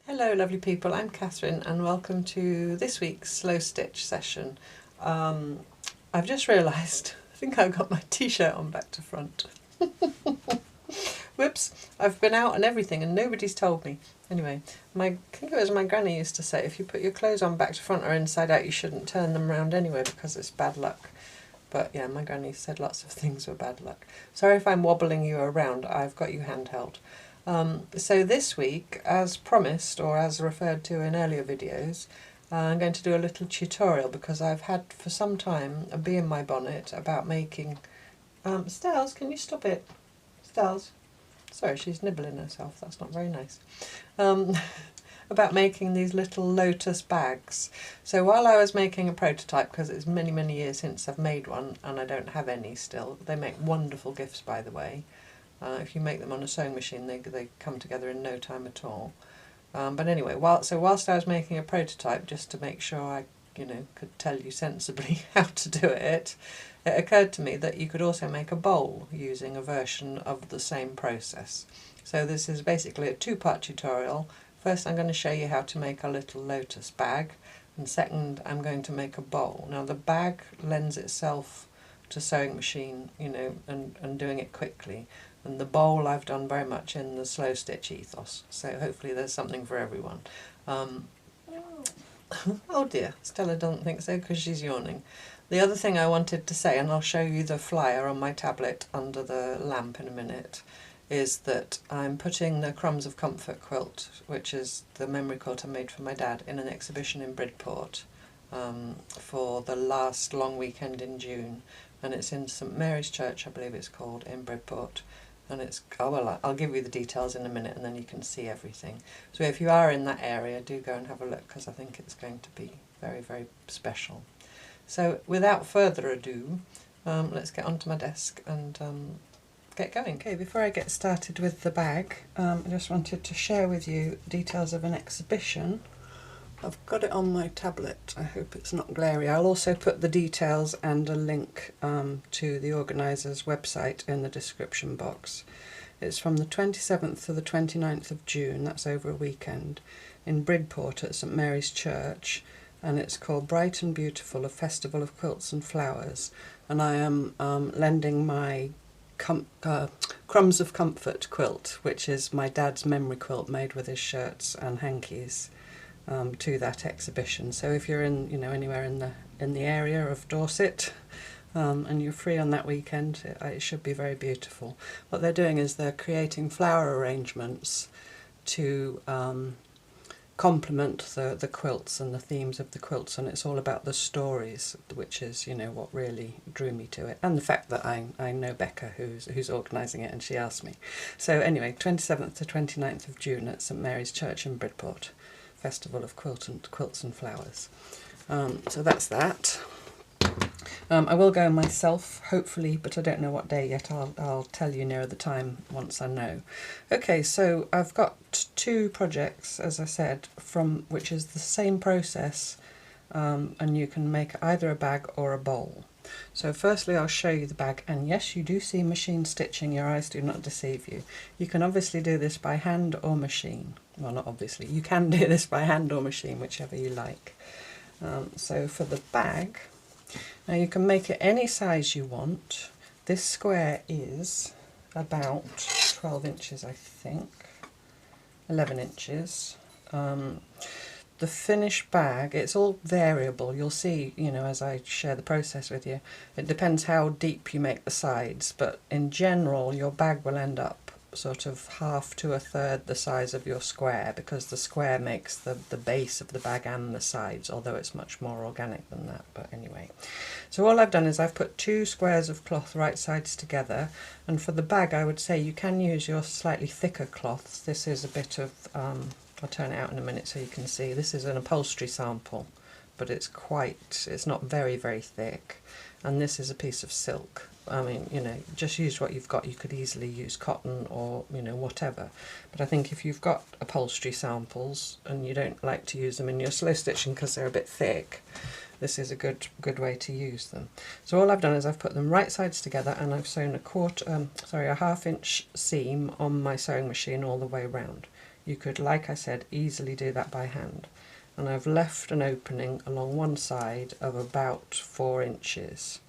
Hello lovely people, I'm Catherine and welcome to this week's Slow Stitch session. I've just realised, I think I've got my t-shirt on back to front. Whoops, I've been out and everything and nobody's told me. Anyway, I think it was my granny used to say, if you put your clothes on back to front or inside out, you shouldn't turn them round anyway because it's bad luck. But yeah, my granny said lots of things were bad luck. Sorry if I'm wobbling you around, I've got you handheld. So this week, as promised or as referred to in earlier videos, I'm going to do a little tutorial because I've had for some time a bee in my bonnet about making... Stells, can you stop it? Stells? Sorry, she's nibbling herself, that's not very nice. About making these little lotus bags. So while I was making a prototype, because it's many years since I've made one and I don't have any still, they make wonderful gifts by the way. If you make them on a sewing machine, they come together in no time at all. But anyway, whilst I was making a prototype, just to make sure I, could tell you sensibly how to do it, it occurred to me that you could also make a bowl using a version of the same process. So this is basically a two-part tutorial. First, I'm going to show you how to make a little lotus bag, and second, I'm going to make a bowl. Now, the bag lends itself to sewing machine, and doing it quickly. And the bowl I've done very much in the slow stitch ethos, so hopefully there's something for everyone. Oh dear, Stella doesn't think so because she's yawning. The other thing I wanted to say, and I'll show you the flyer on my tablet under the lamp in a minute, is that I'm putting the Crumbs of Comfort quilt, which is the memory quilt I made for my dad, in an exhibition in Bridport for the last long weekend in June, and it's in St Mary's Church, I believe it's called, in Bridport. And it's, I'll give you the details in a minute and then you can see everything. So if you are in that area, do go and have a look because I think it's going to be very special. So without further ado, let's get onto my desk and get going. Okay, before I get started with the bag, I just wanted to share with you details of an exhibition. I've got it on my tablet, I hope it's not glary. I'll also put the details and a link to the organiser's website in the description box. It's from the 27th to the 29th of June, that's over a weekend, in Bridport at St Mary's Church, and it's called Bright and Beautiful, a Festival of Quilts and Flowers. And I am lending my Crumbs of Comfort quilt, which is my dad's memory quilt made with his shirts and hankies, to that exhibition. So if you're in, anywhere in the area of Dorset, and you're free on that weekend, it should be very beautiful. What they're doing is they're creating flower arrangements to complement the quilts and the themes of the quilts, and it's all about the stories, which is what really drew me to it, and the fact that I know Becca who's organising it, and she asked me. So anyway, 27th to 29th of June at St Mary's Church in Bridport. Festival of Quilts and Flowers. So that's that. I will go myself, hopefully, but I don't know what day yet. I'll tell you nearer the time once I know. Okay, so I've got two projects, as I said, which is the same process, and you can make either a bag or a bowl. So firstly I'll show you the bag, and yes, you do see machine stitching, your eyes do not deceive you. You can obviously do this by hand or machine. Well, not obviously, you can do this by hand or machine, whichever you like. So for the bag, now you can make it any size you want. This square is about 12 inches, I think, 11 inches. The finished bag, it's all variable. You'll see, as I share the process with you, it depends how deep you make the sides, but in general your bag will end up sort of half to a third the size of your square, because the square makes the base of the bag and the sides, although it's much more organic than that. But anyway, so all I've done is I've put two squares of cloth right sides together, and for the bag I would say you can use your slightly thicker cloths. This is a bit of I'll turn it out in a minute so you can see. This is an upholstery sample, but it's not very thick, and this is a piece of silk. I mean, just use what you've got. You could easily use cotton or, whatever. But I think if you've got upholstery samples and you don't like to use them in your slow stitching because they're a bit thick, this is a good way to use them. So all I've done is I've put them right sides together, and I've sewn a half-inch seam on my sewing machine all the way round. you could, like I said, easily do that by hand. And I've left an opening along one side of about 4 inches.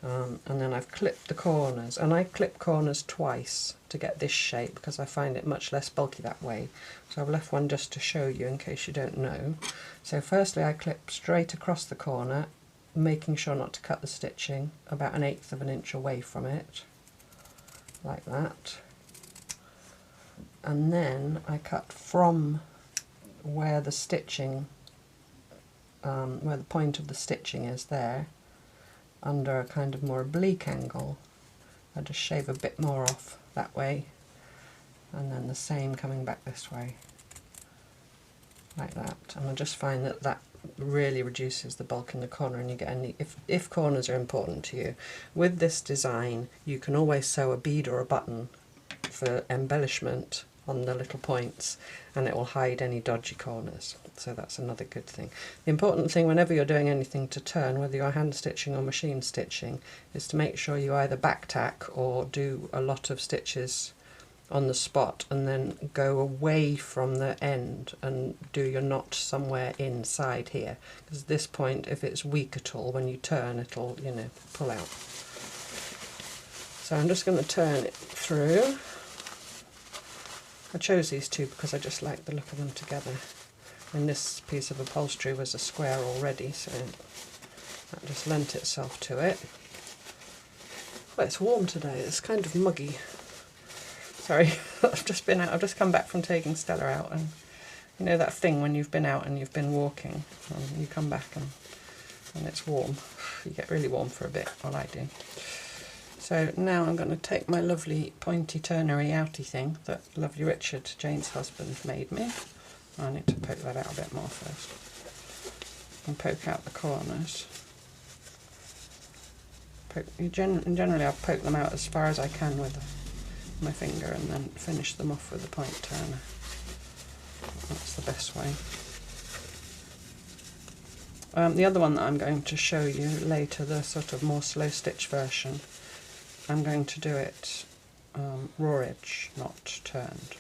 And then I've clipped the corners, and I clip corners twice to get this shape because I find it much less bulky that way. So I've left one just to show you in case you don't know. So firstly I clip straight across the corner, making sure not to cut the stitching, about 1/8 of an inch away from it, like that. And then I cut from where the stitching, where the point of the stitching is there, under a kind of more oblique angle. I just shave a bit more off that way, and then the same coming back this way, like that. And I just find that that really reduces the bulk in the corner, and you get any, if corners are important to you. With this design you can always sew a bead or a button for embellishment on the little points, and it will hide any dodgy corners, so that's another good thing. The important thing whenever you're doing anything to turn, whether you're hand stitching or machine stitching, is to make sure you either back tack or do a lot of stitches on the spot and then go away from the end and do your knot somewhere inside here, because this point, if it's weak at all, when you turn it'll, you know, pull out. So I'm just going to turn it through. I chose these two because I just like the look of them together, and this piece of upholstery was a square already, so that just lent itself to it. Well, it's warm today, it's kind of muggy. Sorry, I've just come back from taking Stella out, and you know that thing when you've been out and you've been walking and you come back and it's warm. You get really warm for a bit, well I do. So now I'm going to take my lovely pointy turnery outy thing that lovely Richard, Jane's husband, made me. I need to poke that out a bit more first. And poke out the corners. Generally I'll poke them out as far as I can with my finger and then finish them off with a point turner. That's the best way. The other one that I'm going to show you later, the sort of more slow stitch version, I'm going to do it raw edge, not turned.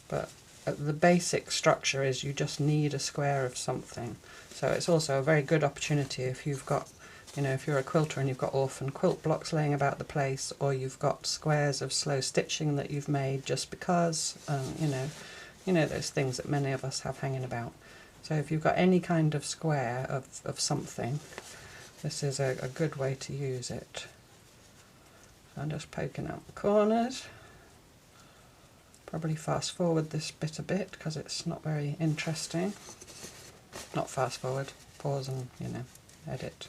But the basic structure is you just need a square of something. So it's also a very good opportunity if you've got, you know, if you're a quilter and you've got orphan quilt blocks laying about the place, or you've got squares of slow stitching that you've made just because, you know those things that many of us have hanging about. So if you've got any kind of square of something, this is a good way to use it. I'm just poking out the corners. Probably fast forward this bit a bit because it's not very interesting. Not fast forward, pause and, you know, edit.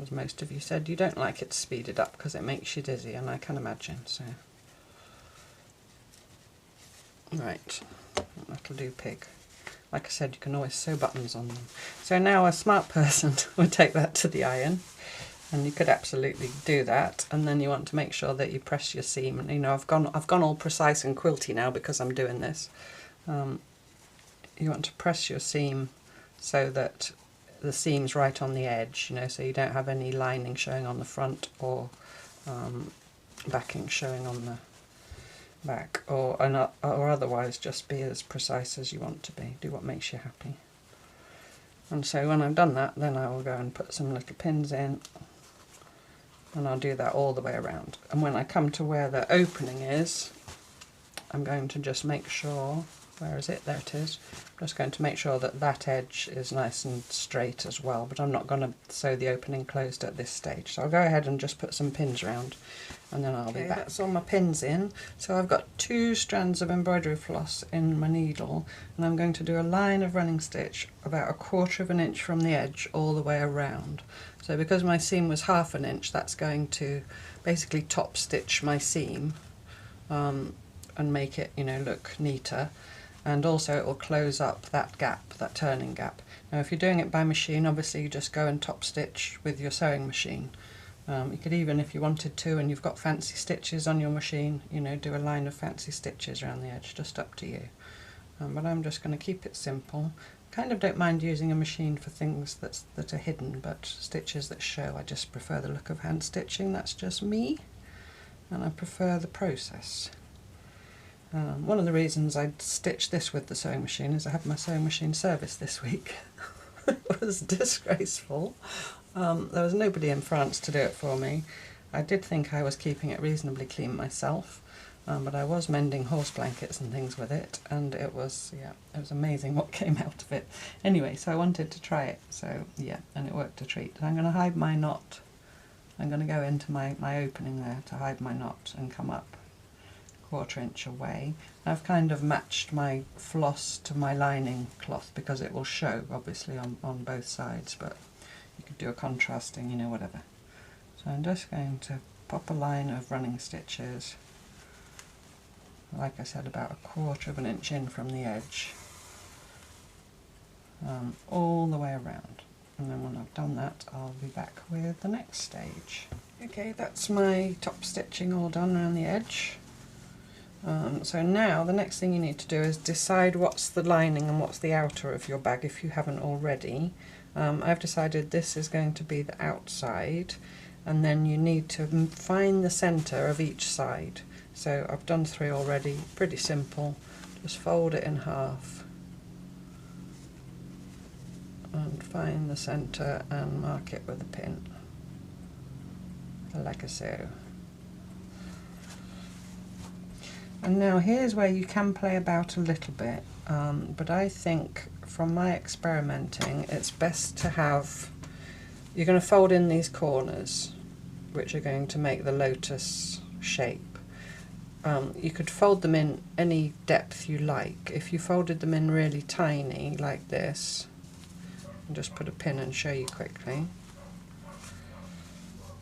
As most of you said, you don't like it speeded up because it makes you dizzy, and I can imagine, so. Right, that'll do pig. Like I said, you can always sew buttons on them. So now a smart person would take that to the iron, and you could absolutely do that, and then you want to make sure that you press your seam. And you know, I've gone all precise and quilty now because I'm doing this. You want to press your seam so that the seam's right on the edge, you know, so you don't have any lining showing on the front or backing showing on the back, or otherwise just be as precise as you want to be. Do what makes you happy. And so when I've done that, then I will go and put some little pins in, and I'll do that all the way around. And when I come to where the opening is, I'm going to just make sure, where is it? There it is. I'm just going to make sure that that edge is nice and straight as well, but I'm not going to sew the opening closed at this stage. So I'll go ahead and just put some pins around, and then I'll be back. That's all my pins in. So I've got 2 strands of embroidery floss in my needle, and I'm going to do a line of running stitch about 1/4 of an inch from the edge all the way around. So because my seam was 1/2 an inch, that's going to basically top stitch my seam and make it, you know, look neater. And also it will close up that gap, that turning gap. Now if you're doing it by machine, obviously you just go and top stitch with your sewing machine. You could even, if you wanted to, and you've got fancy stitches on your machine, you know, do a line of fancy stitches around the edge, just up to you. But I'm just going to keep it simple. Kind of don't mind using a machine for things that are hidden, but stitches that show, I just prefer the look of hand stitching. That's just me, and I prefer the process. One of the reasons I stitched this with the sewing machine is I had my sewing machine service this week. It was disgraceful. There was nobody in France to do it for me. I did think I was keeping it reasonably clean myself, but I was mending horse blankets and things with it, and it was, yeah, it was amazing what came out of it. Anyway, so I wanted to try it, so yeah, and it worked a treat. I'm going to hide my knot. I'm going to go into my opening there to hide my knot and come up 1/4 inch away. I've kind of matched my floss to my lining cloth because it will show obviously on both sides, but you could do a contrasting, you know, whatever. So I'm just going to pop a line of running stitches, like I said, about 1/4 inch in from the edge, all the way around. And then when I've done that, I'll be back with the next stage. Okay, that's my top stitching all done around the edge. So now the next thing you need to do is decide what's the lining and what's the outer of your bag if you haven't already. I've decided this is going to be the outside, and then you need to find the centre of each side. So I've done 3 already, pretty simple. Just fold it in half and find the centre and mark it with a pin, like so. And now here's where you can play about a little bit, but I think from my experimenting it's best to have, you're going to fold in these corners which are going to make the lotus shape. You could fold them in any depth you like. If you folded them in really tiny like this, I'll just put a pin and show you quickly.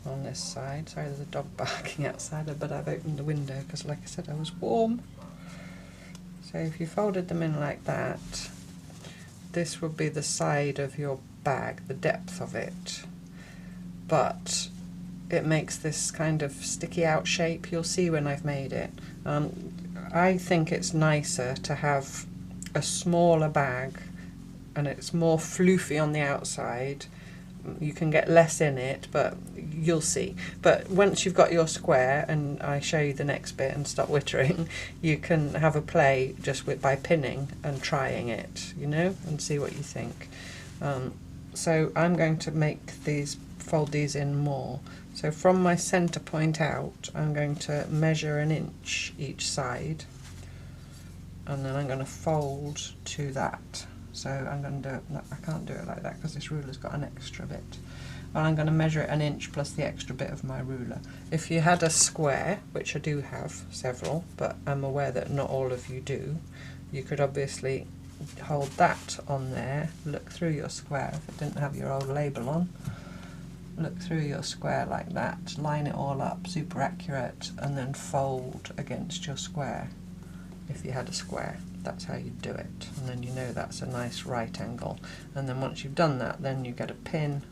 On this side, sorry there's a dog barking outside, but I've opened the window because like I said I was warm. So if you folded them in like that, this would be the side of your bag, the depth of it, but it makes this kind of sticky out shape. You'll see when I've made it. I think it's nicer to have a smaller bag and it's more floofy on the outside. You can get less in it, but you'll see. But once you've got your square, and I show you the next bit and stop wittering, you can have a play just by pinning and trying it, you know, and see what you think. So I'm going to fold these in more. So from my centre point out, I'm going to measure 1 inch each side, and then I'm going to fold to that. So I'm going to do it, I can't do it like that because this ruler's got an extra bit. Well, I'm going to measure it 1 inch plus the extra bit of my ruler. If you had a square, which I do have several, but I'm aware that not all of you do, you could obviously hold that on there, look through your square if it didn't have your old label on, look through your square like that, line it all up, super accurate, and then fold against your square if you had a square. That's how you do it, and then you know that's a nice right angle. And then once you've done that, then you get a pin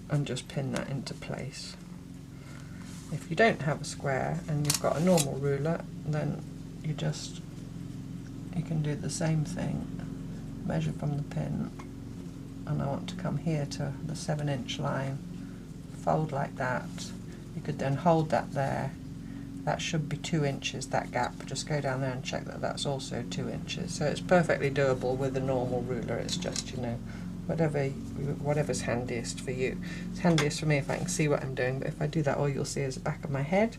and just pin that into place. If you don't have a square and you've got a normal ruler, then you can do the same thing, measure from the pin, and I want to come here to the 7 inch line, fold like that. You could then hold that there. That should be 2 inches, that gap. Just go down there and check that that's also 2 inches. So it's perfectly doable with a normal ruler. It's just, you know, whatever's handiest for you. It's handiest for me if I can see what I'm doing, but if I do that, all you'll see is the back of my head.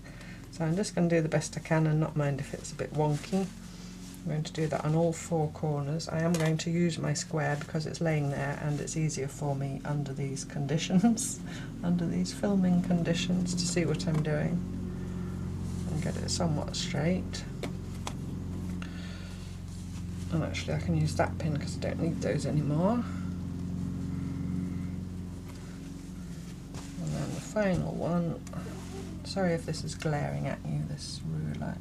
So I'm just going to do the best I can and not mind if it's a bit wonky. I'm going to do that on all 4 corners. I am going to use my square because it's laying there and it's easier for me under these conditions, under these filming conditions, to see what I'm doing and get it somewhat straight. And actually I can use that pin because I don't need those anymore. And then the final one, sorry if this is glaring at you, this ruler,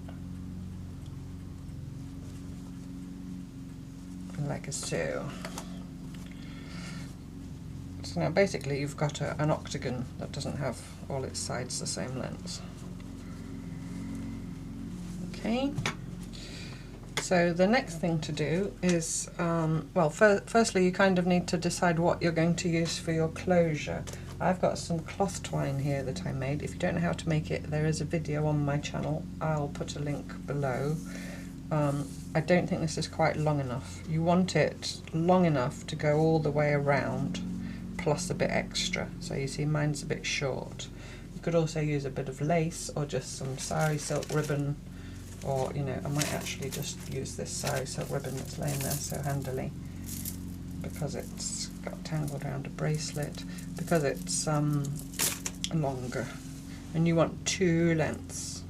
like so. So now basically you've got an octagon that doesn't have all its sides the same length. Okay, so the next thing to do is, well, firstly you kind of need to decide what you're going to use for your closure. I've got some cloth twine here that I made. If you don't know how to make it, there is a video on my channel. I'll put a link below. I don't think this is quite long enough. You want it long enough to go all the way around, plus a bit extra. So you see mine's a bit short. You could also use a bit of lace or just some sari silk ribbon, or you know, I might actually just use this sari silk ribbon that's laying there so handily, because it's got tangled around a bracelet, because it's longer. And you want 2 lengths,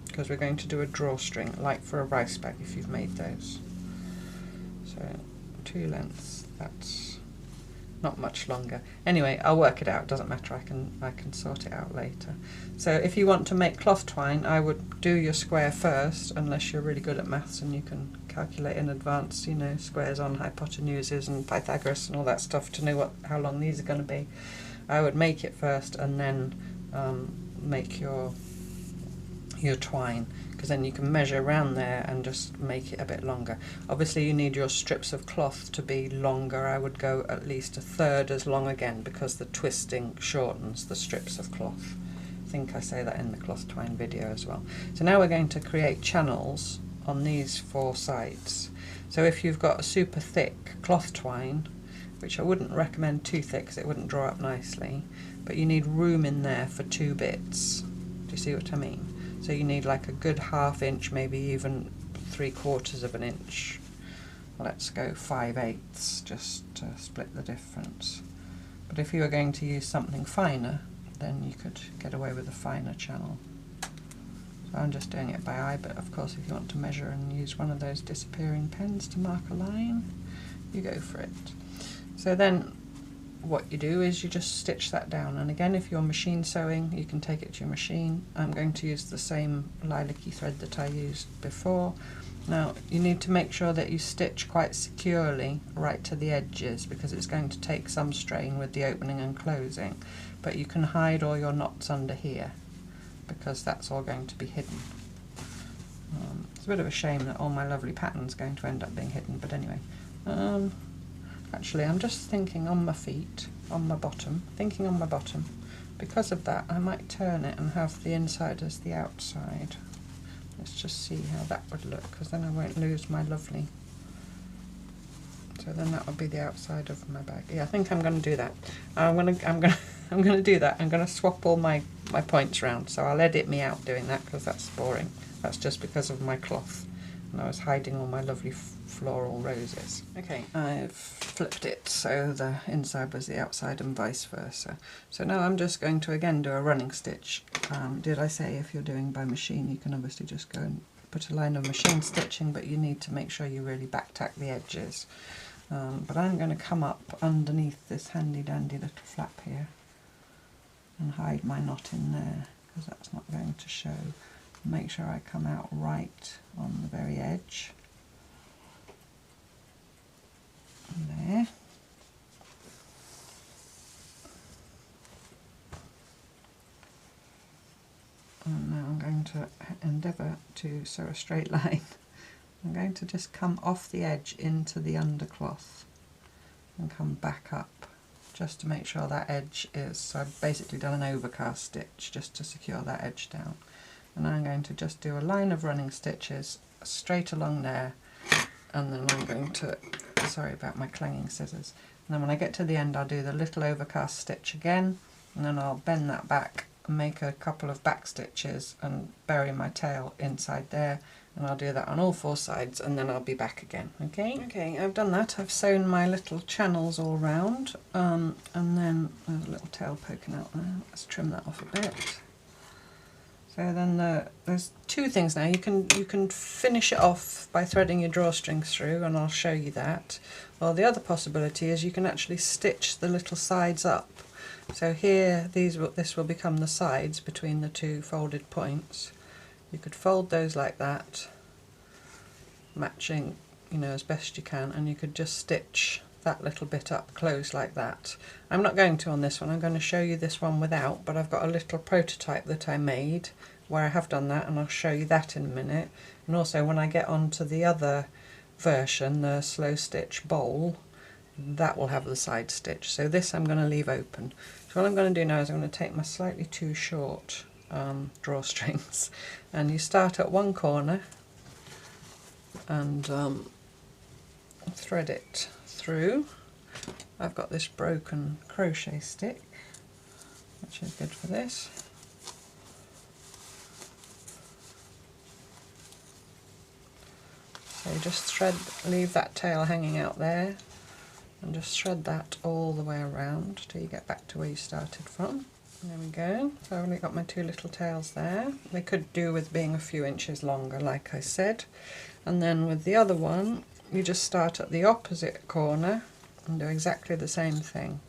because we're going to do a drawstring, like for a rice bag if you've made those. So 2 lengths, that's not much longer. Anyway, I'll work it out, doesn't matter, I can sort it out later. So if you want to make cloth twine, I would do your square first, unless you're really good at maths and you can calculate in advance, you know, squares on hypotenuses and Pythagoras and all that stuff to know how long these are going to be. I would make it first and then make your twine, because then you can measure around there and just make it a bit longer. Obviously you need your strips of cloth to be longer. I would go at least 1/3 as long again, because the twisting shortens the strips of cloth. I think I say that in the cloth twine video as well. So now we're going to create channels on these 4 sides. So if you've got a super thick cloth twine, which I wouldn't recommend too thick because it wouldn't draw up nicely, but you need room in there for 2 bits. Do you see what I mean? So you need like a good 1/2 inch, maybe even 3/4 of an inch. Let's go 5/8 just to split the difference. But if you were going to use something finer, then you could get away with a finer channel. So I'm just doing it by eye, but of course if you want to measure and use one of those disappearing pens to mark a line, you go for it. So then what you do is you just stitch that down, and again if you're machine sewing you can take it to your machine. I'm going to use the same lilac-y thread that I used before. Now you need to make sure that you stitch quite securely right to the edges, because it's going to take some strain with the opening and closing, but you can hide all your knots under here because that's all going to be hidden. It's a bit of a shame that all my lovely pattern's going to end up being hidden, but anyway. Actually, I'm just thinking on my feet, on my bottom, Because of that, I might turn it and have the inside as the outside. Let's just see how that would look, because then I won't lose my lovely. So then that would be the outside of my bag. Yeah, I think I'm going to do that. I'm going to do that. I'm going to swap all my points round. So I'll edit me out doing that because that's boring. That's just because of my cloth. And I was hiding all my lovely floral roses. Okay, I've flipped it so the inside was the outside and vice versa. So now I'm just going to again do a running stitch. Did I say if you're doing by machine you can obviously just go and put a line of machine stitching, but you need to make sure you really back tack the edges. But I'm going to come up underneath this handy dandy little flap here and hide my knot in there, because that's not going to show. Make sure I come out right on the very edge. There. And now I'm going to endeavour to sew a straight line. I'm going to just come off the edge into the undercloth and come back up just to make sure that edge is, so I've basically done an overcast stitch just to secure that edge down. And I'm going to just do a line of running stitches straight along there, and then I'm going to, sorry about my clanging scissors, and then when I get to the end I'll do the little overcast stitch again, and then I'll bend that back and make a couple of back stitches and bury my tail inside there, and I'll do that on all 4 sides, and then I'll be back again. Okay, I've done that. I've sewn my little channels all round, and then there's a little tail poking out there. Let's trim that off a bit. So then there's 2 things now. You can finish it off by threading your drawstrings through, and I'll show you that. Or the other possibility is you can actually stitch the little sides up. So here, this will become the sides between the 2 folded points. You could fold those like that, matching, you know, as best you can, and you could just stitch that little bit up close like that. I'm not going to on this one, I'm going to show you this one without, but I've got a little prototype that I made where I have done that, and I'll show you that in a minute. And also when I get on to the other version, the Slowstitch bowl, that will have the side stitch. So this I'm going to leave open. So what I'm going to do now is I'm going to take my slightly too short drawstrings, and you start at one corner and thread it through. I've got this broken crochet stick, which is good for this. So you just thread, leave that tail hanging out there, and just thread that all the way around till you get back to where you started from. There we go. So I've only got my two little tails there. They could do with being a few inches longer, like I said. And then with the other one, you just start at the opposite corner and do exactly the same thing.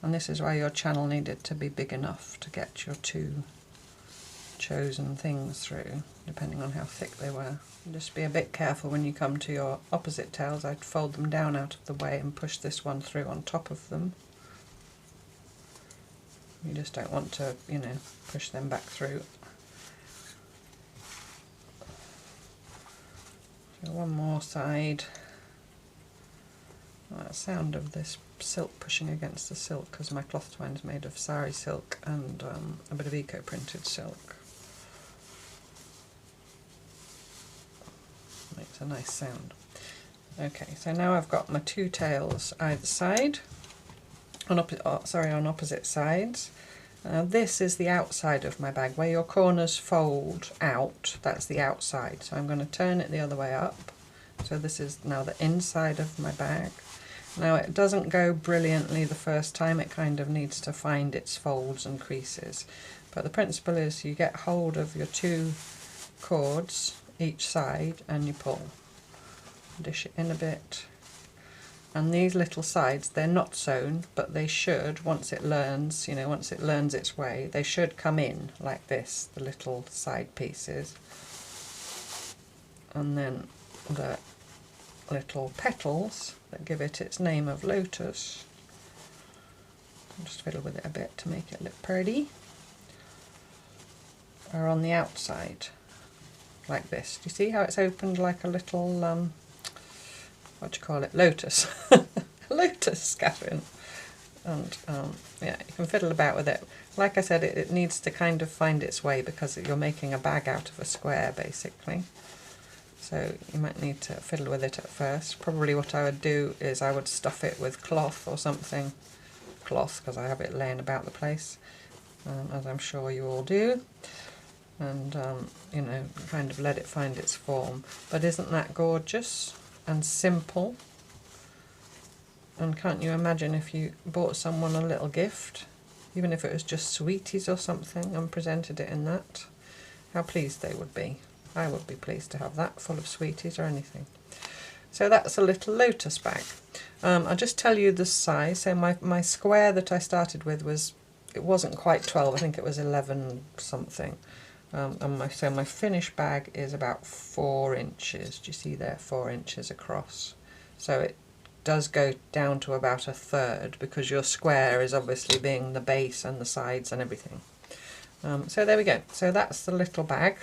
And this is why your channel needed to be big enough to get your two chosen things through, depending on how thick they were. And just be a bit careful when you come to your opposite tails. I'd fold them down out of the way and push this one through on top of them. You just don't want to, you know, push them back through. So one more side. That sound of this silk pushing against the silk, because my cloth twine is made of sari silk and a bit of eco-printed silk. Makes a nice sound. Okay, so now I've got my two tails either side, on opposite sides. This is the outside of my bag, where your corners fold out, that's the outside. So I'm going to turn it the other way up. So this is now the inside of my bag. Now it doesn't go brilliantly the first time, it kind of needs to find its folds and creases. But the principle is you get hold of your two cords each side and you pull. Dish it in a bit. And these little sides, they're not sewn, but they should, once it learns, you know, once it learns its way, they should come in like this, the little side pieces. And then the little petals that give it its name of lotus, I'll just fiddle with it a bit to make it look pretty, are on the outside, like this. Do you see how it's opened like a little, what do you call it, lotus, lotus scattering? And yeah, you can fiddle about with it. Like I said, it needs to kind of find its way, because you're making a bag out of a square basically. So you might need to fiddle with it at first. Probably what I would do is I would stuff it with cloth or something. Cloth, because I have it laying about the place, as I'm sure you all do. And you know, kind of let it find its form. But isn't that gorgeous and simple? And can't you imagine if you bought someone a little gift, even if it was just sweeties or something, and presented it in that, how pleased they would be. I would be pleased to have that full of sweeties or anything. So that's a little lotus bag. I'll just tell you the size. So my square that I started with it wasn't quite 12, I think it was 11 something. And my finished bag is about 4 inches. Do you see there? 4 inches across. So it does go down to about a third, because your square is obviously being the base and the sides and everything. So there we go. So that's the little bag.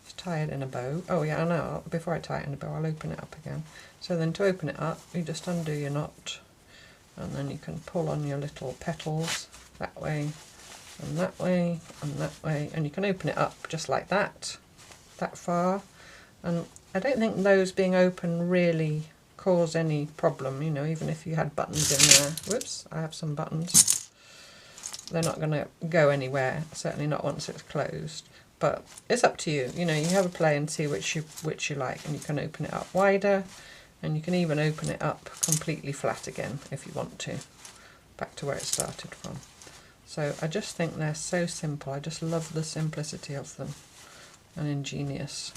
Just tie it in a bow. Oh yeah, I know. Before I tie it in a bow, I'll open it up again. So then to open it up, you just undo your knot, and then you can pull on your little petals that way, and that way, and that way, and you can open it up just like that far. And I don't think those being open really cause any problem, you know, even if you had buttons in there. Whoops, I have some buttons. They're not going to go anywhere, certainly not once it's closed. But it's up to you, you know, you have a play and see which you like, and you can open it up wider, and you can even open it up completely flat again if you want to, back to where it started from. So I just think they're so simple. I just love the simplicity of them, and ingenious.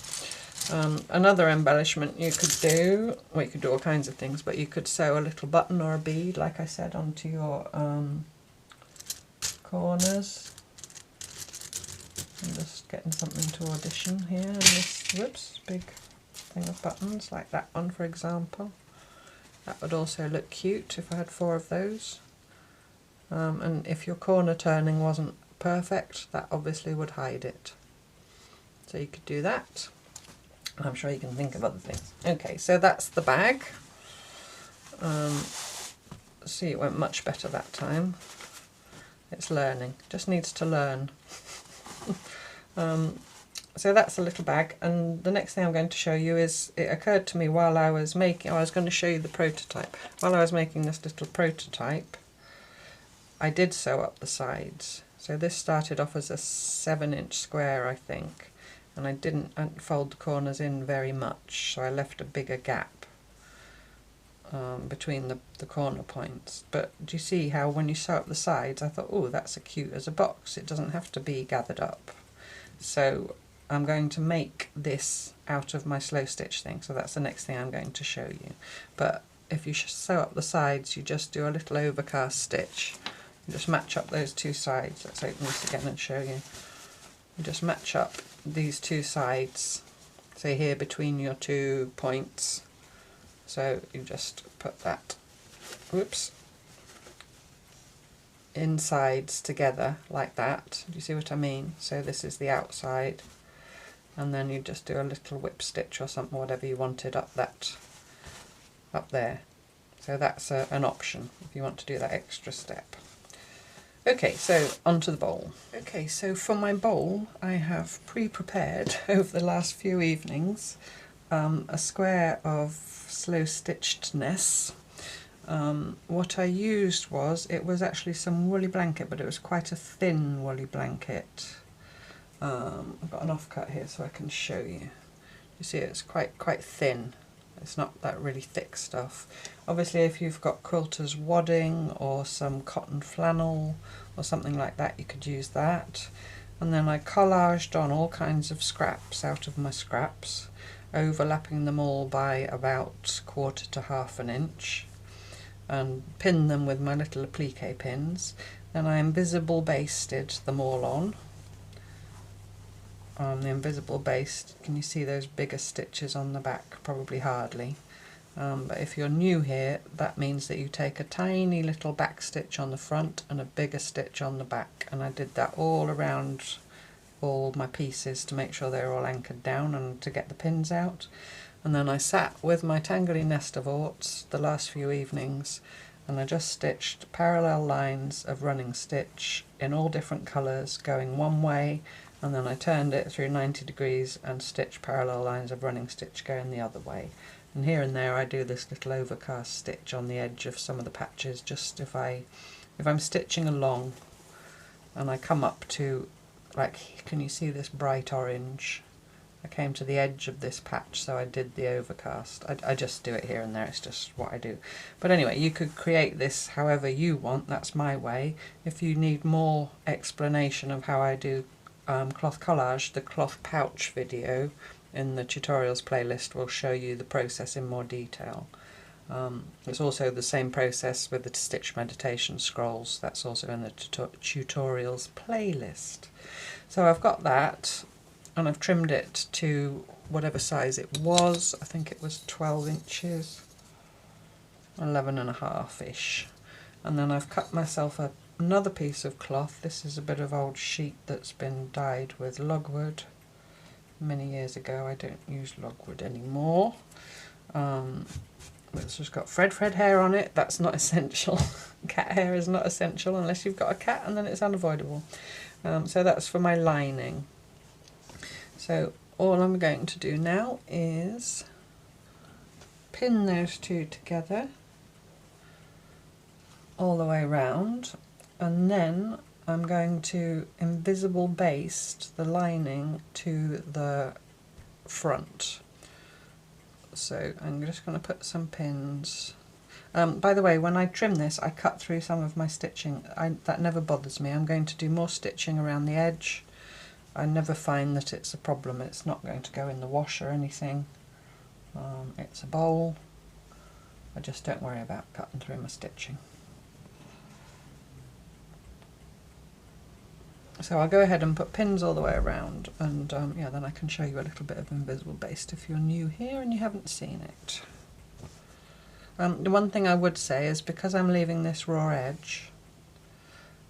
Another embellishment you could do, well, you could do all kinds of things, but you could sew a little button or a bead, like I said, onto your corners. I'm just getting something to audition here, and this, whoops, big thing of buttons, like that one for example. That would also look cute if I had 4 of those. And if your corner turning wasn't perfect, that obviously would hide it. So you could do that. I'm sure you can think of other things. Okay, so that's the bag. See, it went much better that time. It's learning, just needs to learn. So that's a little bag, and the next thing I'm going to show you is, it occurred to me while I was making, I was going to show you the prototype. While I was making this little prototype, I did sew up the sides. So this started off as a 7-inch square, I think, and I didn't fold the corners in very much, so I left a bigger gap between the corner points. But do you see how when you sew up the sides, I thought, oh, that's as cute as a box. It doesn't have to be gathered up. So I'm going to make this out of my slow stitch thing, so that's the next thing I'm going to show you. But if you sew up the sides, you just do a little overcast stitch. You just match up those two sides. Let's open this again and show you. You just match up these two sides, say here between your 2 points. So you just put that, whoops, insides together like that. Do you see what I mean? So this is the outside, and then you just do a little whip stitch or something, whatever you wanted up there. So that's an option if you want to do that extra step. Okay, so onto the bowl. Okay, so for my bowl, I have pre-prepared over the last few evenings a square of slow stitchedness. What I used was, it was actually some woolly blanket, but it was quite a thin woolly blanket. I've got an offcut here so I can show you. You see it's quite thin. It's not that really thick stuff. Obviously if you've got quilter's wadding or some cotton flannel or something like that, you could use that. And then I collaged on all kinds of scraps out of my scraps, overlapping them all by about 1/4 to 1/2 inch, and pinned them with my little applique pins. Then I invisible basted them all on. The invisible baste, can you see those bigger stitches on the back? Probably hardly. But if you're new here, that means that you take a tiny little back stitch on the front and a bigger stitch on the back, and I did that all around all my pieces to make sure they're all anchored down and to get the pins out. And then I sat with my tangly nest of orts the last few evenings, and I just stitched parallel lines of running stitch in all different colours going one way, and then I turned it through 90 degrees and stitched parallel lines of running stitch going the other way. And here and there I do this little overcast stitch on the edge of some of the patches, just if I'm stitching along and I come up to, like, can you see this bright orange? I came to the edge of this patch, so I did the overcast. I just do it here and there, it's just what I do. But anyway, you could create this however you want, that's my way. If you need more explanation of how I do cloth collage, the cloth pouch video in the tutorials playlist will show you the process in more detail. It's also the same process with the stitch meditation scrolls, that's also in the tutorials playlist. So I've got that, and I've trimmed it to whatever size it was. I think it was 12 inches, 11.5-ish. And then I've cut myself another piece of cloth. This is a bit of old sheet that's been dyed with logwood many years ago. I don't use logwood anymore. It's just got Fred hair on it. That's not essential. Cat hair is not essential unless you've got a cat, and then it's unavoidable. So that's for my lining. So all I'm going to do now is pin those two together all the way around, and then I'm going to invisible baste the lining to the front. So I'm just going to put some pins. By the way, when I trim this, I cut through some of my stitching. That never bothers me. I'm going to do more stitching around the edge. I never find that it's a problem. It's not going to go in the wash or anything. It's a bowl. I just don't worry about cutting through my stitching. So I'll go ahead and put pins all the way around, and yeah, then I can show you a little bit of invisible baste if you're new here and you haven't seen it. The one thing I would say is, because I'm leaving this raw edge,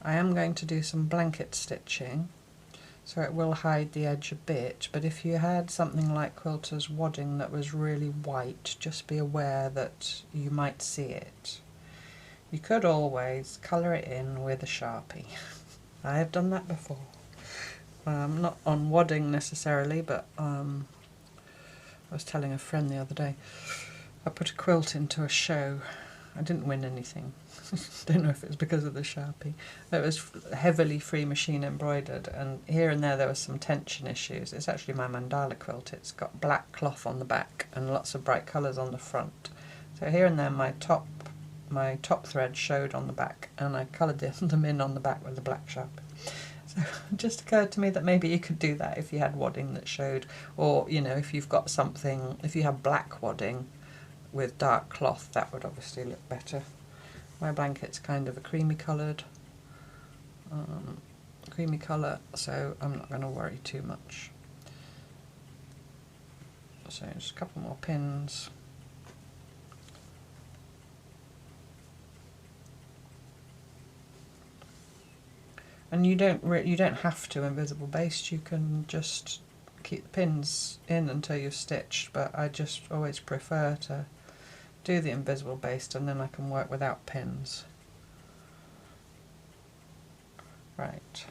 I am going to do some blanket stitching, so it will hide the edge a bit. But if you had something like quilter's wadding that was really white, just be aware that you might see it. You could always colour it in with a Sharpie. I have done that before. Not on wadding necessarily, but I was telling a friend the other day, I put a quilt into a show. I didn't win anything. Don't know if it's because of the Sharpie. It was heavily free machine embroidered, and here and there was some tension issues. It's actually my mandala quilt. It's got black cloth on the back and lots of bright colours on the front. So here and there my top thread showed on the back, and I coloured them in on the back with a black Sharpie. So it just occurred to me that maybe you could do that if you had wadding that showed, or you know, if you've got something, if you have black wadding with dark cloth, that would obviously look better. My blanket's kind of a creamy colour, so I'm not going to worry too much. So just a couple more pins. And you don't have to invisible baste. You can just keep the pins in until you've stitched, but I just always prefer to do the invisible baste, and then I can work without pins. Right,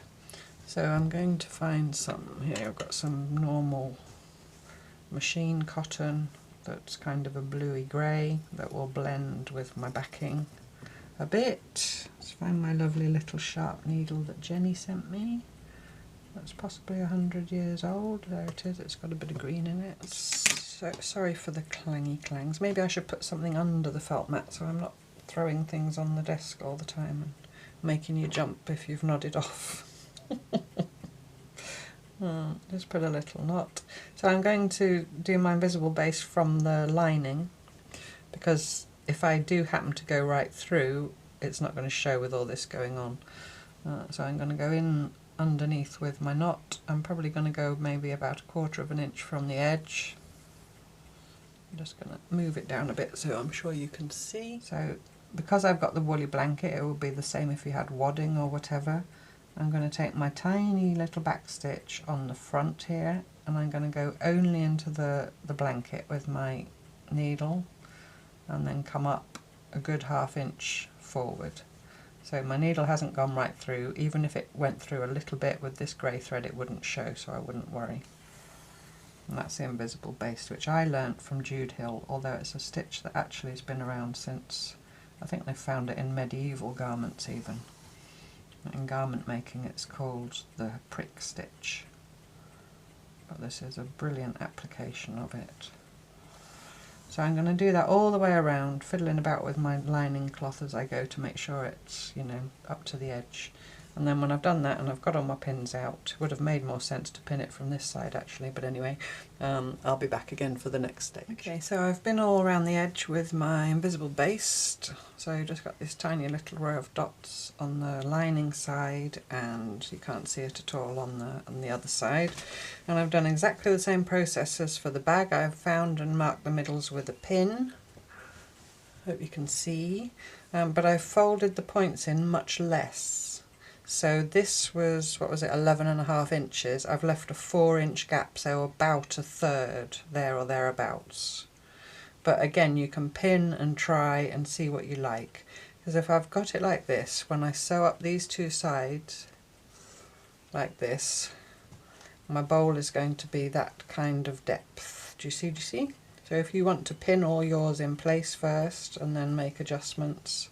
so I'm going to find some here. I've got some normal machine cotton that's kind of a bluey grey that will blend with my backing a bit. Let's find my lovely little sharp needle that Jenny sent me. That's possibly 100 years old. There it is. It's got a bit of green in it. So sorry for the clangy clangs. Maybe I should put something under the felt mat so I'm not throwing things on the desk all the time and making you jump if you've nodded off. Just put a little knot. So I'm going to do my invisible base from the lining, because if I do happen to go right through, it's not going to show with all this going on. So I'm going to go in underneath with my knot. I'm probably going to go maybe about 1/4 of an inch from the edge. I'm just going to move it down a bit so I'm sure you can see. So because I've got the woolly blanket, it will be the same if you had wadding or whatever. I'm going to take my tiny little back stitch on the front here, and I'm going to go only into the blanket with my needle, and then come up a good 1/2 inch forward. So my needle hasn't gone right through. Even if it went through a little bit with this grey thread, it wouldn't show, so I wouldn't worry. And that's the invisible baste, which I learnt from Jude Hill, although it's a stitch that actually has been around since, I think they found it in medieval garments even. In garment making it's called the prick stitch, but this is a brilliant application of it. So I'm going to do that all the way around, fiddling about with my lining cloth as I go to make sure it's, you know, up to the edge. And then when I've done that and I've got all my pins out, it would have made more sense to pin it from this side actually, but anyway, I'll be back again for the next stage. Okay, so I've been all around the edge with my invisible baste. So I've just got this tiny little row of dots on the lining side, and you can't see it at all on the other side. And I've done exactly the same process as for the bag. I've found and marked the middles with a pin. Hope you can see. But I've folded the points in much less. So this was, what was it, 11.5 inches. I've left a 4-inch gap, so about 1/3 there or thereabouts. But again, you can pin and try and see what you like. Because if I've got it like this, when I sew up these two sides, like this, my bowl is going to be that kind of depth. Do you see? Do you see? So if you want to pin all yours in place first and then make adjustments,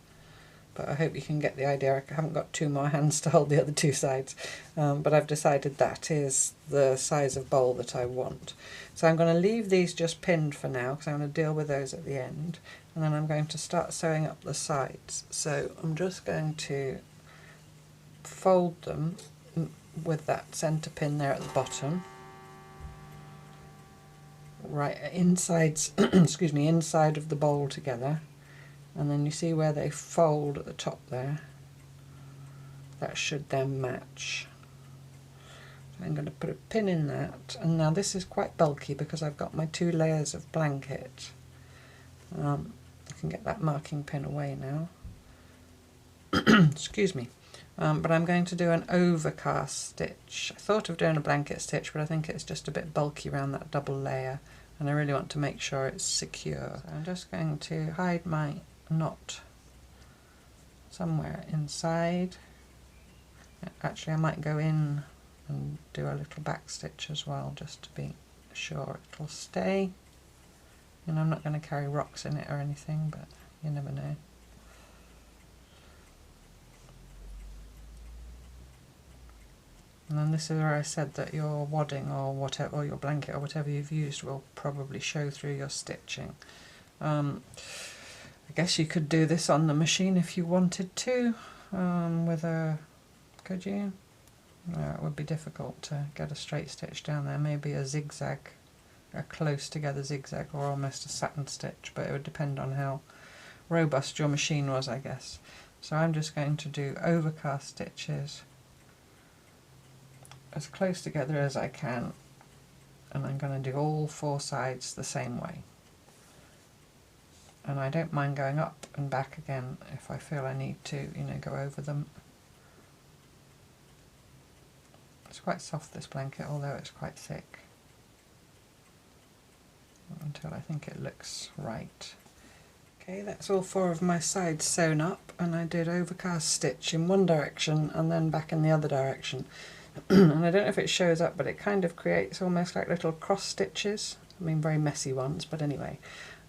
but I hope you can get the idea. I haven't got 2 more hands to hold the other 2 sides, but I've decided that is the size of bowl that I want. So I'm going to leave these just pinned for now, because I'm going to deal with those at the end, and then I'm going to start sewing up the sides. So I'm just going to fold them with that centre pin there at the bottom, right inside, excuse me, inside of the bowl together. And then you see where they fold at the top there, that should then match. So I'm going to put a pin in that, and now this is quite bulky because I've got my 2 layers of blanket. I can get that marking pin away now. Excuse me. But I'm going to do an overcast stitch. I thought of doing a blanket stitch, but I think it's just a bit bulky around that double layer, and I really want to make sure it's secure. So I'm just going to hide my knot somewhere inside. Actually, I might go in and do a little back stitch as well, just to be sure it'll stay. And I'm not going to carry rocks in it or anything, but you never know. And then this is where I said that your wadding or whatever, or your blanket or whatever you've used will probably show through your stitching. I guess you could do this on the machine if you wanted to, with a, could you? No, it would be difficult to get a straight stitch down there. Maybe a zigzag, a close together zigzag, or almost a satin stitch, but it would depend on how robust your machine was, I guess. So I'm just going to do overcast stitches as close together as I can, and I'm going to do all 4 sides the same way. And I don't mind going up and back again if I feel I need to, you know, go over them. It's quite soft, this blanket, although it's quite thick, until I think it looks right. Okay, that's all 4 of my sides sewn up, and I did overcast stitch in one direction and then back in the other direction. And I don't know if it shows up, but it kind of creates almost like little cross stitches. I mean, very messy ones, but anyway.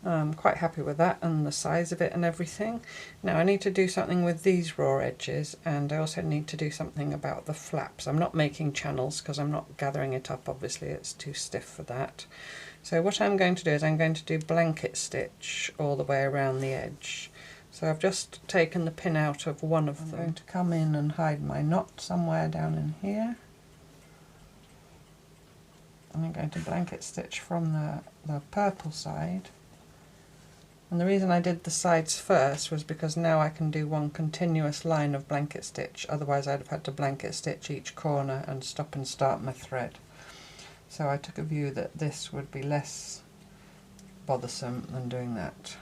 I'm quite happy with that and the size of it and everything. Now I need to do something with these raw edges, and I also need to do something about the flaps. I'm not making channels because I'm not gathering it up, obviously it's too stiff for that. So what I'm going to do is I'm going to do blanket stitch all the way around the edge. So I've just taken the pin out of one of them. I'm going to come in and hide my knot somewhere down in here. And I'm going to blanket stitch from the purple side. And the reason I did the sides first was because now I can do one continuous line of blanket stitch, otherwise I'd have had to blanket stitch each corner and stop and start my thread. So I took a view that this would be less bothersome than doing that.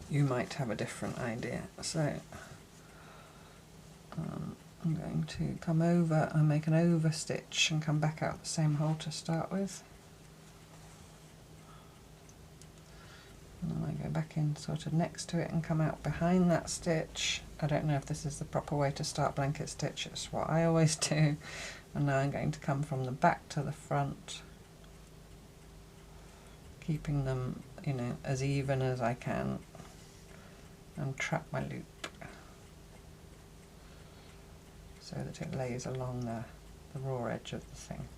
You might have a different idea. So I'm going to come over and make an over stitch and come back out the same hole to start with. And then I go back in sort of next to it and come out behind that stitch. I don't know if this is the proper way to start blanket stitch, it's what I always do. And now I'm going to come from the back to the front, keeping them, you know, as even as I can, and trap my loop so that it lays along the raw edge of the thing.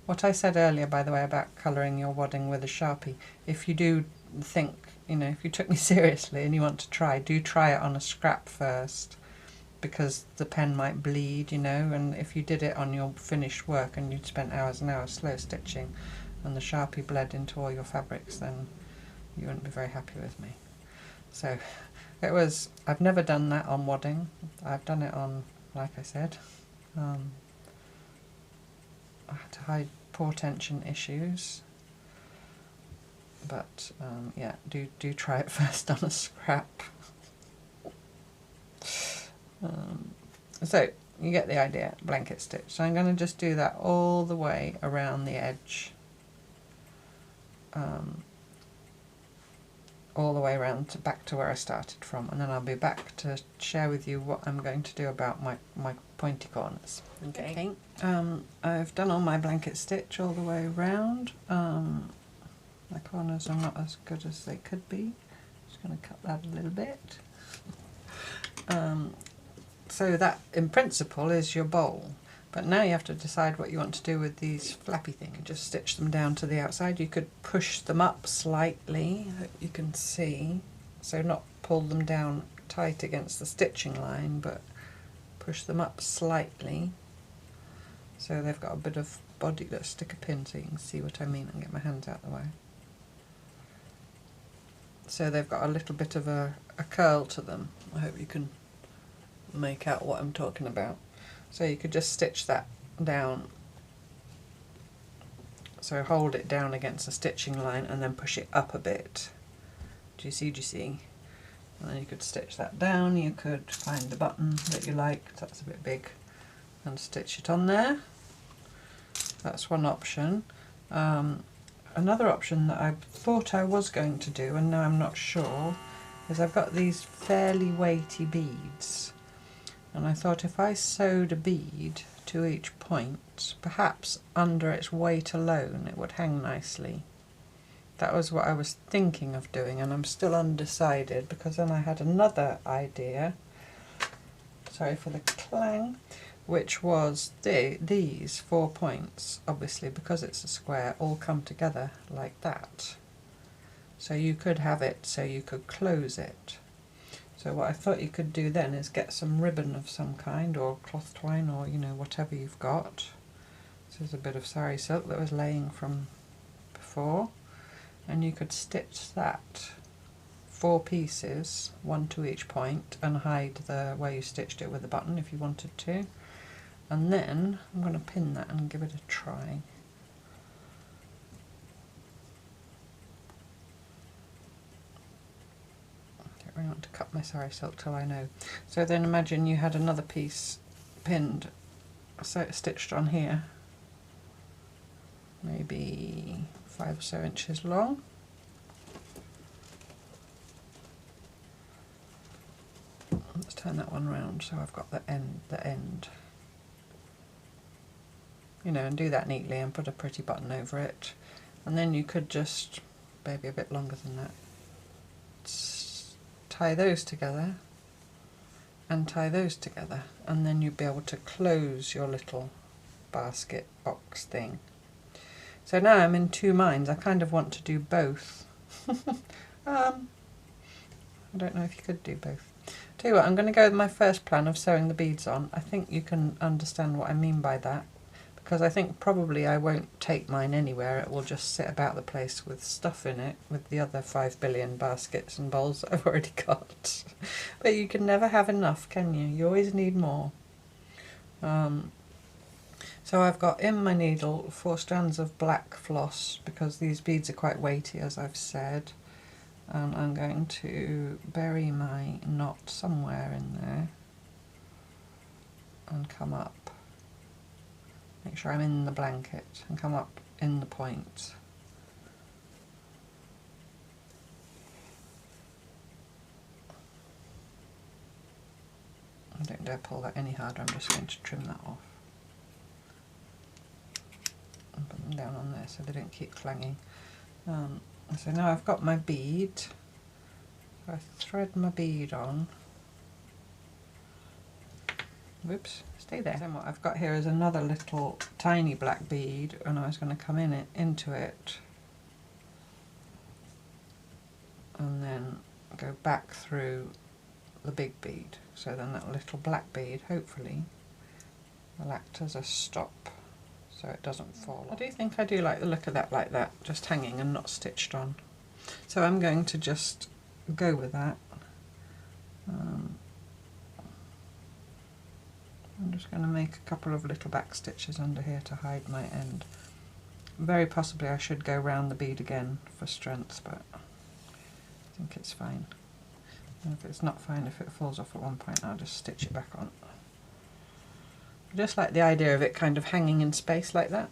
What I said earlier, by the way, about colouring your wadding with a Sharpie, if you do think, you know, if you took me seriously and you want to try, do try it on a scrap first, because the pen might bleed, you know, and if you did it on your finished work and you'd spent hours and hours slow stitching and the Sharpie bled into all your fabrics, then you wouldn't be very happy with me. So it was, I've never done that on wadding. I've done it on, like I said, I had to hide pore tension issues, but yeah, do try it first on a scrap. So you get the idea, blanket stitch. So I'm going to just do that all the way around the edge, all the way around to back to where I started from, and then I'll be back to share with you what I'm going to do about my pointy corners. Okay. I've done all my blanket stitch all the way around. My corners are not as good as they could be. Just going to cut that a little bit. So that, in principle, is your bowl. But now you have to decide what you want to do with these flappy things. Just stitch them down to the outside. You could push them up slightly, that you can see. So not pull them down tight against the stitching line, but push them up slightly. So they've got a bit of body. Let's stick a pin so you can see what I mean and get my hands out of the way. So they've got a little bit of a curl to them. I hope you can make out what I'm talking about. So you could just stitch that down. So hold it down against the stitching line and then push it up a bit. Do you see? Do you see? And then you could stitch that down. You could find the button that you like. That's a bit big, and stitch it on there. That's one option. Another option that I thought I was going to do, and now I'm not sure, is I've got these fairly weighty beads, and I thought if I sewed a bead to each point, perhaps under its weight alone it would hang nicely. That was what I was thinking of doing, and I'm still undecided because then I had another idea, sorry for the clang, which was these 4 points, obviously because it's a square, all come together like that. So you could have it so you could close it. So what I thought you could do then is get some ribbon of some kind, or cloth twine, or you know, whatever you've got. This is a bit of sari silk that was laying from before, and you could stitch that 4 pieces, 1 to each point, and hide the where you stitched it with a button if you wanted to. And then I'm going to pin that and give it a try. I don't want to cut my sari silk till I know. So then imagine you had another piece pinned, so stitched on here, maybe 5 or so inches long. Let's turn that one round so I've got the end. You know, and do that neatly and put a pretty button over it. And then you could just, maybe a bit longer than that, tie those together and tie those together, and then you'd be able to close your little basket box thing. So now I'm in 2 minds. I kind of want to do both. I don't know if you could do both. Tell you what, I'm going to go with my first plan of sewing the beads on. I think you can understand what I mean by that, because I think probably I won't take mine anywhere. It will just sit about the place with stuff in it, with the other 5 billion baskets and bowls that I've already got. But you can never have enough, can you? You always need more. So I've got in my needle 4 strands of black floss, because these beads are quite weighty, as I've said. And I'm going to bury my knot somewhere in there and come up. Make sure I'm in the blanket and come up in the point. I don't dare pull that any harder, I'm just going to trim that off. And put them down on there so they don't keep clanging. So now I've got my bead. So I thread my bead on. Whoops, stay there. Then what I've got here is another little tiny black bead, and I was going to come into it and then go back through the big bead. So then that little black bead, hopefully, will act as a stop so it doesn't fall off. I do think I do like the look of that like that, just hanging and not stitched on. So I'm going to just go with that. I'm just going to make a couple of little back stitches under here to hide my end. Very possibly I should go round the bead again for strength, but I think it's fine. And if it's not fine, if it falls off at one point, I'll just stitch it back on. I just like the idea of it kind of hanging in space like that.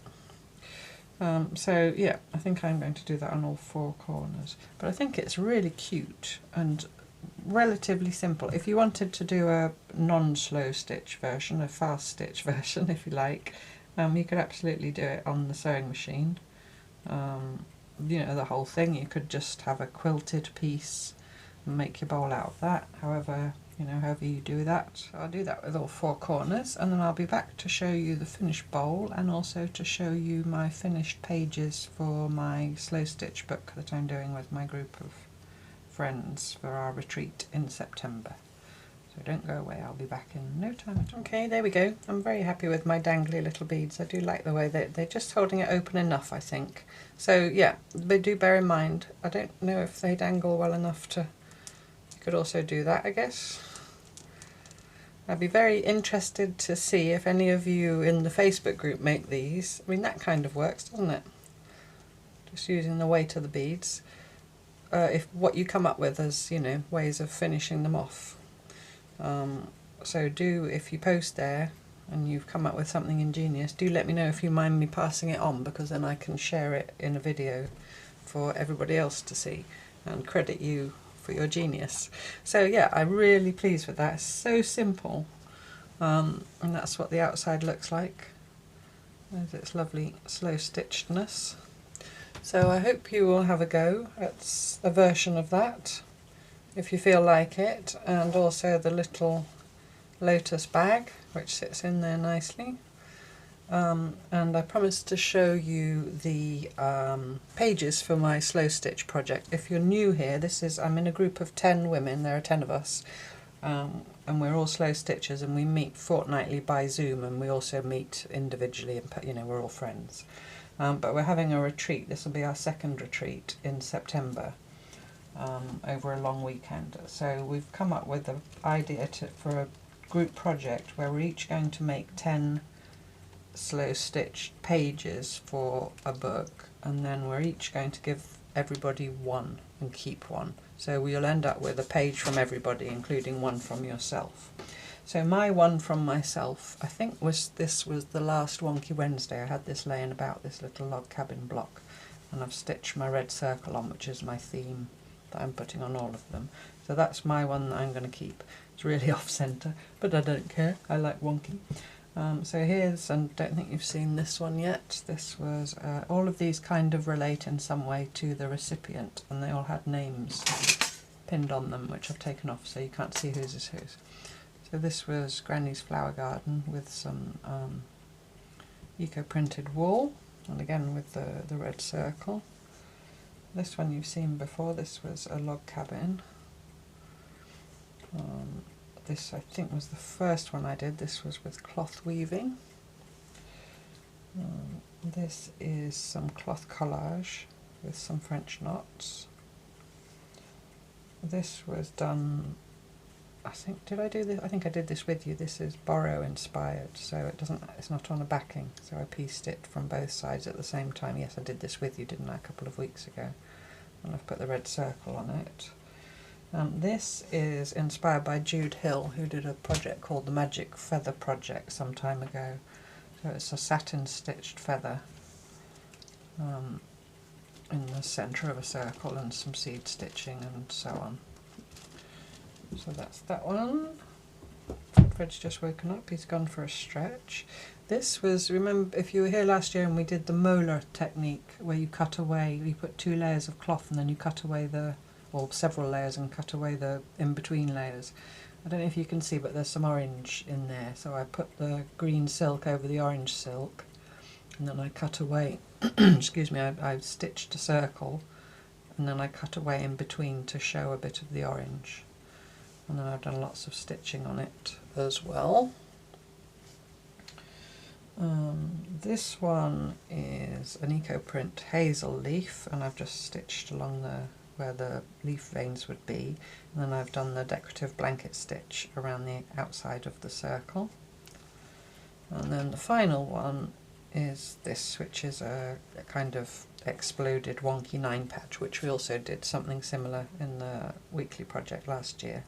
So yeah, I think I'm going to do that on all 4 corners. But I think it's really cute and relatively simple. If you wanted to do a non-slow stitch version, a fast stitch version if you like, you could absolutely do it on the sewing machine. You know, the whole thing. You could just have a quilted piece and make your bowl out of that, however you do that. So I'll do that with all 4 corners, and then I'll be back to show you the finished bowl and also to show you my finished pages for my slow stitch book that I'm doing with my group of friends for our retreat in September. So don't go away, I'll be back in no time at all. Okay, there we go. I'm very happy with my dangly little beads. I do like the way they're just holding it open enough, I think. So yeah, but do bear in mind, I don't know if they dangle well enough to... You could also do that, I guess. I'd be very interested to see if any of you in the Facebook group make these. I mean, that kind of works, doesn't it? Just using the weight of the beads. If what you come up with as, you know, ways of finishing them off. So do, if you post there and you've come up with something ingenious, do let me know if you mind me passing it on, because then I can share it in a video for everybody else to see and credit you for your genius. So yeah, I'm really pleased with that. It's so simple, and that's what the outside looks like. There's its lovely slow stitchedness. So I hope you will have a go at a version of that if you feel like it, and also the little lotus bag which sits in there nicely. And I promised to show you the pages for my slow stitch project. If you're new here, I'm in a group of 10 women, there are 10 of us, and we're all slow stitchers, and we meet fortnightly by Zoom, and we also meet individually, and we're all friends. But we're having a retreat. This will be our second retreat in September, over a long weekend. So we've come up with the idea for a group project where we're each going to make 10 slow stitched pages for a book, and then we're each going to give everybody one and keep one. So you'll end up with a page from everybody, including one from yourself. So my one from myself, I think this was the last Wonky Wednesday. I had this laying about, this little log cabin block, and I've stitched my red circle on, which is my theme that I'm putting on all of them. So that's my one that I'm going to keep. It's really off centre, but I don't care. I like wonky. So here's, and don't think you've seen this one yet. This was, all of these kind of relate in some way to the recipient, and they all had names pinned on them, which I've taken off so you can't see whose is whose. So this was Granny's Flower Garden with some eco-printed wool, and again with the red circle. This one you've seen before. This was a log cabin. This I think was the first one I did. This was with cloth weaving. This is some cloth collage with some French knots. This was done, I think, did I do this? I think I did this with you. This is Borrow inspired, so it's not on a backing, so I pieced it from both sides at the same time. Yes, I did this with you, didn't I, a couple of weeks ago? And I've put the red circle on it. This is inspired by Jude Hill, who did a project called the Magic Feather Project some time ago. So it's a satin stitched feather in the centre of a circle, and some seed stitching and so on. So that's that one. Fred's just woken up, he's gone for a stretch. This was, remember if you were here last year and we did the molar technique where you cut away, you put 2 layers of cloth and then you cut away or several layers and cut away the in-between layers. I don't know if you can see, but there's some orange in there, so I put the green silk over the orange silk, and then I cut away, excuse me, I stitched a circle, and then I cut away in between to show a bit of the orange. And then I've done lots of stitching on it as well. This one is an eco-print hazel leaf, and I've just stitched along where the leaf veins would be, and then I've done the decorative blanket stitch around the outside of the circle. And then the final one is this, which is a kind of exploded wonky 9 patch, which we also did something similar in the weekly project last year.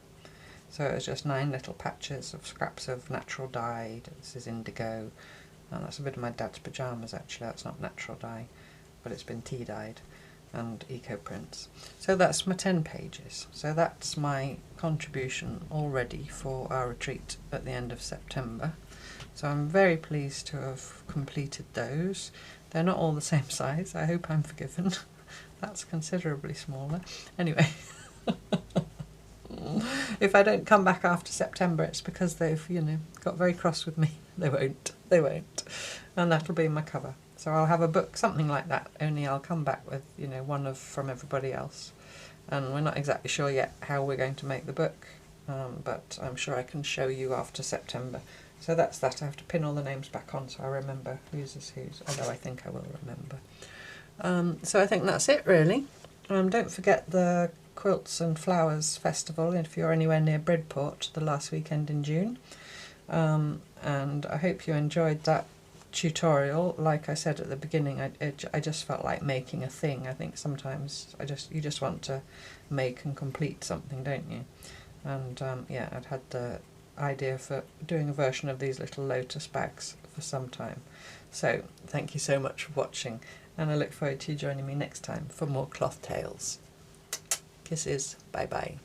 So it was just 9 little patches of scraps of natural dye. This is indigo, and that's a bit of my dad's pyjamas actually. That's not natural dye, but it's been tea dyed, and eco prints. So that's my 10 pages. So that's my contribution already for our retreat at the end of September. So I'm very pleased to have completed those. They're not all the same size. I hope I'm forgiven. That's considerably smaller. Anyway. If I don't come back after September, it's because they've, got very cross with me. They won't. And that'll be my cover. So I'll have a book, something like that, only I'll come back with, one from everybody else. And we're not exactly sure yet how we're going to make the book, but I'm sure I can show you after September. So that's that. I have to pin all the names back on so I remember whose is whose, although I think I will remember. So I think that's it really. Don't forget the Quilts and Flowers Festival if you're anywhere near Bridport, the last weekend in June. And I hope you enjoyed that tutorial. Like I said at the beginning, I just felt like making a thing. I think sometimes you just want to make and complete something, don't you? And yeah, I'd had the idea for doing a version of these little lotus bags for some time. So thank you so much for watching, and I look forward to you joining me next time for more cloth tales. Kisses. Bye bye.